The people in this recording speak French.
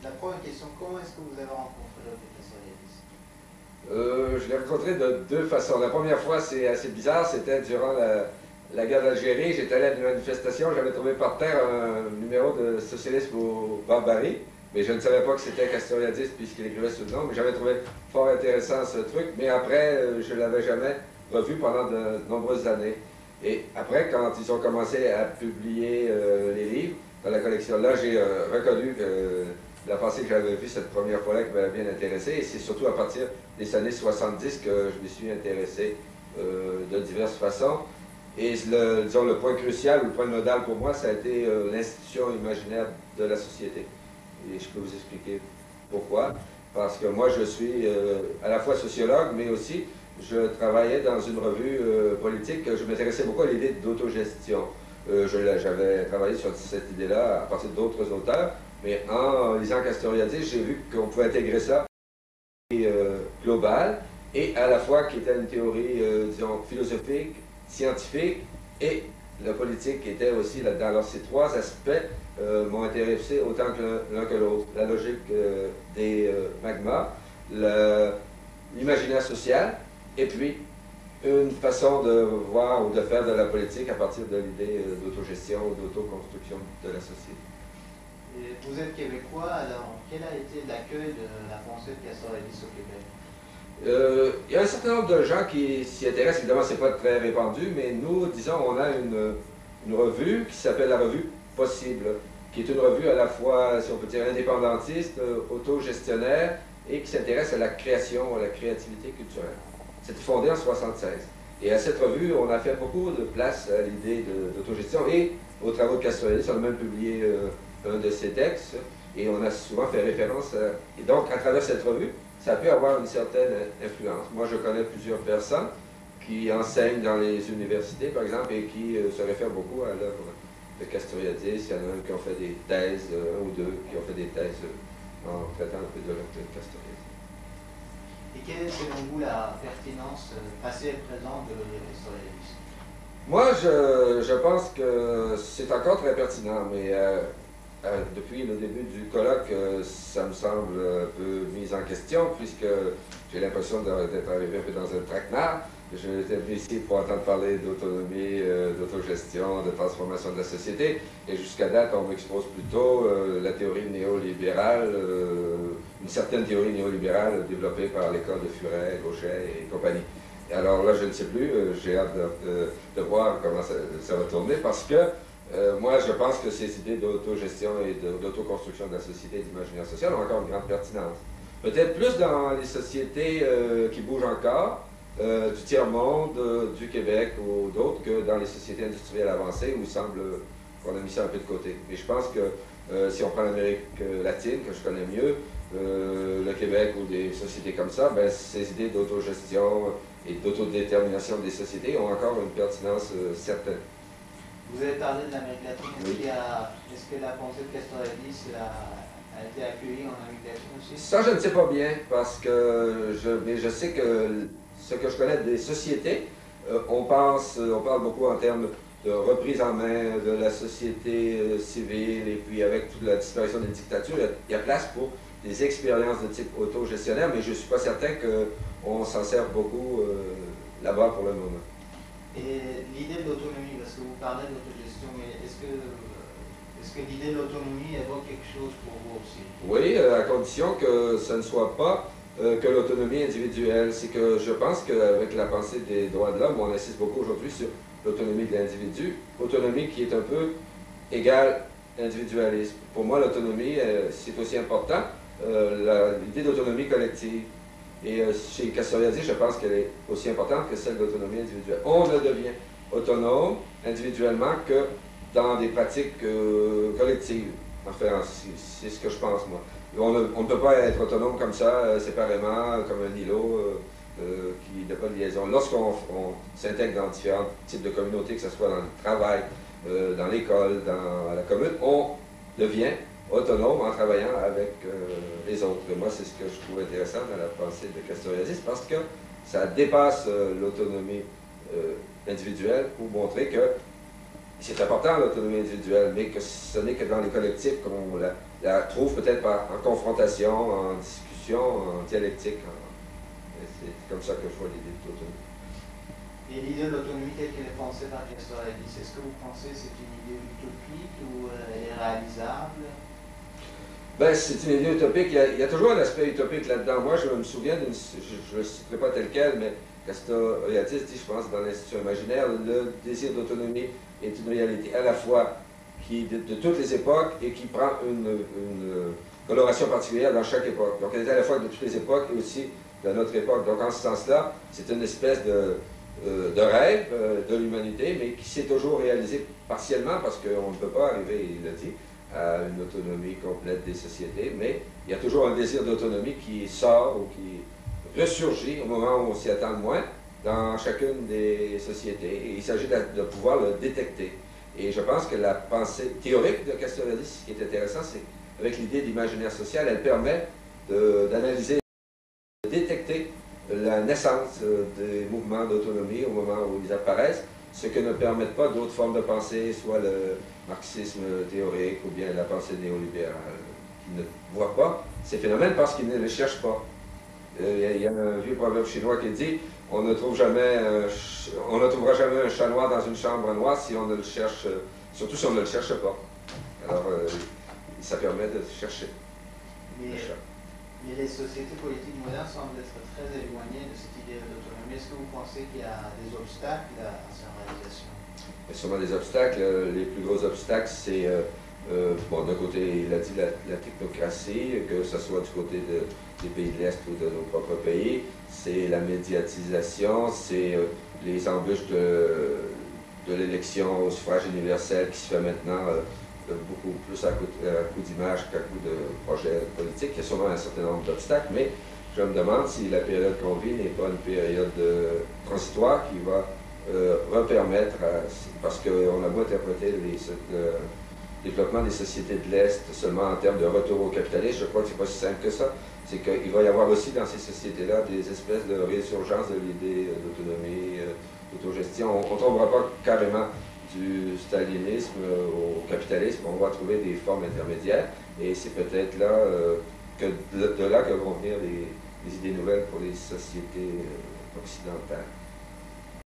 La première question, comment est-ce que vous avez rencontré Lopez Castoriadis? Je l'ai rencontré de deux façons. La première fois, c'est assez bizarre, c'était durant la guerre d'Algérie. J'étais allé à une manifestation, j'avais trouvé par terre un numéro de Socialisme au Barbarie, mais je ne savais pas que c'était Castoriadis puisqu'il écrivait sous le nom, mais j'avais trouvé fort intéressant ce truc. Mais après, je ne l'avais jamais revu pendant de nombreuses années. Et après, quand ils ont commencé à publier les livres dans la collection, là, j'ai reconnu la pensée que j'avais vue cette première fois-là qui m'avait bien intéressé. Et c'est surtout à partir des années 70 que je me suis intéressé de diverses façons. Et disons, le point crucial ou le point nodal pour moi, ça a été l'institution imaginaire de la société. Et je peux vous expliquer pourquoi. Parce que moi, je suis à la fois sociologue, mais aussi je travaillais dans une revue politique. Je m'intéressais beaucoup à l'idée d'autogestion. J'avais travaillé sur cette idée-là à partir d'autres auteurs, mais en lisant Castoriadis, j'ai vu qu'on pouvait intégrer ça globale et à la fois qui était une théorie, disons, philosophique, scientifique et la politique était aussi là-dedans. Alors ces trois aspects m'ont intéressé autant que l'un que l'autre. La logique des magmas, l'imaginaire social et puis une façon de voir ou de faire de la politique à partir de l'idée d'autogestion ou d'autoconstruction de la société. Et vous êtes québécois, alors quel a été l'accueil de la pensée de Castoriadis au Québec? Il y a un certain nombre de gens qui s'y intéressent, évidemment c'est pas très répandu, mais nous, disons, on a une revue qui s'appelle la revue Possible, qui est une revue à la fois, si on peut dire, indépendantiste, autogestionnaire, et qui s'intéresse à la création, à la créativité culturelle. C'était fondé en 1976. Et à cette revue, on a fait beaucoup de place à l'idée d'autogestion et aux travaux de Castoriadis. On a même publié un de ses textes, et on a souvent fait référence à... Et donc, à travers cette revue, ça a pu avoir une certaine influence. Moi, je connais plusieurs personnes qui enseignent dans les universités, par exemple, et qui se réfèrent beaucoup à l'œuvre de Castoriadis. Il y en a qui ont fait des thèses, un ou deux qui ont fait des thèses en traitant un peu de l'œuvre de Castoriadis. Et quelle est, selon vous, la pertinence passée et présente de Castoriadis? Moi, je pense que c'est encore très pertinent, mais depuis le début du colloque, ça me semble un peu mis en question, puisque j'ai l'impression d'être arrivé un peu dans un traquenard. Je suis venu ici pour entendre parler d'autonomie, d'autogestion, de transformation de la société, et jusqu'à date, on m'expose plutôt la théorie néolibérale, une certaine théorie néolibérale développée par l'école de Furet, Gauchet et compagnie. Et alors là, je ne sais plus, j'ai hâte de voir comment ça va tourner, parce que moi, je pense que ces idées d'autogestion et d'autoconstruction de la société et d'imaginaire social ont encore une grande pertinence. Peut-être plus dans les sociétés qui bougent encore, du tiers-monde, du Québec ou d'autres, que dans les sociétés industrielles avancées où il semble qu'on a mis ça un peu de côté. Et je pense que si on prend l'Amérique latine, que je connais mieux, le Québec ou des sociétés comme ça, ben, ces idées d'autogestion et d'autodétermination des sociétés ont encore une pertinence certaine. Vous avez parlé de l'Amérique latine. Oui. Est-ce que la pensée de Castoriadis a été accueillie en Amérique latine aussi? Ça, je ne sais pas bien, parce que mais je sais que ce que je connais des sociétés, on parle beaucoup en termes de reprise en main de la société civile, et puis avec toute la disparition des dictatures, il y a place pour des expériences de type autogestionnaire, mais je ne suis pas certain qu'on s'en sert beaucoup là-bas pour le moment. Et l'idée de l'autonomie, parce que vous parlez d'autogestion, mais est-ce que l'idée de l'autonomie évoque quelque chose pour vous aussi? Oui, à condition que ce ne soit pas que l'autonomie individuelle. C'est que je pense qu'avec la pensée des droits de l'homme, on insiste beaucoup aujourd'hui sur l'autonomie de l'individu, autonomie qui est un peu égale individualisme. Pour moi, l'autonomie, c'est aussi important, l'idée d'autonomie collective. Et chez Castoriadis, je pense qu'elle est aussi importante que celle d'autonomie individuelle. On ne devient autonome individuellement que dans des pratiques collectives. Enfin, c'est ce que je pense, moi. On ne peut pas être autonome comme ça, séparément, comme un îlot qui n'a pas de liaison. Lorsqu'on s'intègre dans différents types de communautés, que ce soit dans le travail, dans l'école, dans la commune, on devient autonome en travaillant avec les autres. Et moi, c'est ce que je trouve intéressant dans la pensée de Castoriadis, parce que ça dépasse l'autonomie individuelle pour montrer que c'est important l'autonomie individuelle, mais que ce n'est que dans les collectifs qu'on la trouve peut-être en confrontation, en discussion, en dialectique. C'est comme ça que je vois l'idée de l'autonomie. Et l'idée de l'autonomie telle qu'elle est pensée par Castoriadis, est-ce que vous pensez que c'est une idée utopique ou elle est réalisable? Ben, c'est une idée utopique. Il y a toujours un aspect utopique là-dedans. Moi, je me souviens je ne le citerai pas tel quel, mais Castoriadis dit, je pense, dans l'Institut imaginaire, le désir d'autonomie est une réalité à la fois de toutes les époques et qui prend une coloration particulière dans chaque époque. Donc, elle est à la fois de toutes les époques et aussi de notre époque. Donc, en ce sens-là, c'est une espèce de rêve de l'humanité, mais qui s'est toujours réalisé partiellement parce qu'on ne peut pas arriver, il l'a dit, à une autonomie complète des sociétés, mais il y a toujours un désir d'autonomie qui sort ou qui ressurgit au moment où on s'y attend le moins dans chacune des sociétés. Et il s'agit de pouvoir le détecter. Et je pense que la pensée théorique de Castoriadis, ce qui est intéressant, c'est qu'avec l'idée d'imaginaire social, elle permet d'analyser, de détecter la naissance des mouvements d'autonomie au moment où ils apparaissent, ce que ne permettent pas d'autres formes de pensée, soit le marxisme théorique ou bien la pensée néolibérale, qui ne voit pas ces phénomènes parce qu'ils ne les cherchent pas. Il y a un vieux proverbe chinois qui dit on ne trouvera jamais un chat noir dans une chambre noire si on ne le cherche, surtout si on ne le cherche pas. Alors, ça permet de chercher le chat. Mais les sociétés politiques modernes semblent être très éloignées de cette idée d'autonomie. Est-ce que vous pensez qu'il y a des obstacles à sa réalisation? Il y a sûrement des obstacles. Les plus gros obstacles, c'est, bon, d'un côté, il a dit la technocratie, que ce soit du côté des pays de l'Est ou de nos propres pays. C'est la médiatisation, c'est les embûches de l'élection au suffrage universel qui se fait maintenant beaucoup plus à coup d'image qu'à coup de projet politique. Il y a sûrement un certain nombre d'obstacles, mais je me demande si la période qu'on vit n'est pas une période transitoire qui va repermettre, parce qu'on a beau interpréter le développement des sociétés de l'Est seulement en termes de retour au capitalisme, je crois que c'est pas si simple que ça. C'est qu'il va y avoir aussi dans ces sociétés-là des espèces de résurgence de l'idée d'autonomie, d'autogestion. On ne tombera pas carrément du stalinisme au capitalisme, on va trouver des formes intermédiaires et c'est peut-être là de là que vont venir les idées nouvelles pour les sociétés occidentales.